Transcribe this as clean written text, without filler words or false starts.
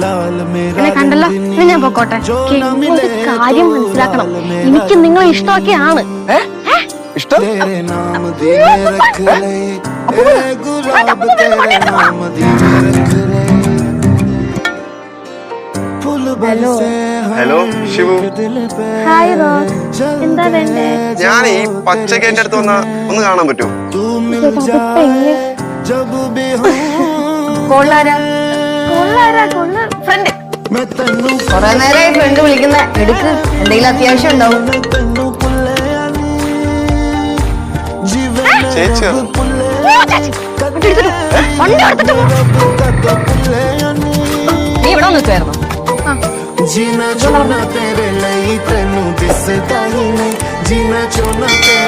എന്നെ കണ്ടല്ലോ, ഇനി ഞാൻ പൊക്കോട്ടെ. ഒരു കാര്യം മനസ്സിലാക്കണം, എനിക്ക് നിങ്ങളെ ഇഷ്ടമൊക്കെയാണ്. ഇഷ്ടം? Hello hello Shivu. Hi rose, എന്താ വേണ്ടേ? ഞാൻ ഈ പച്ചക്ക് എന്റെ അടുത്ത് വന്നാ ഒന്ന് കാണാൻ പറ്റുമോ? കൊറേ നേരമായി ഫ്രണ്ട് വിളിക്കുന്ന എടുക്ക്, എന്തെങ്കിലും അത്യാവശ്യം ഉണ്ടാവും. ചേച്ചിയോ? നീ ഇവിടെ നിൽക്കുമായിരുന്നു. जीना चाहना तेरे लिए तेनू दिसदा ही नहीं जीना चाहना तेरे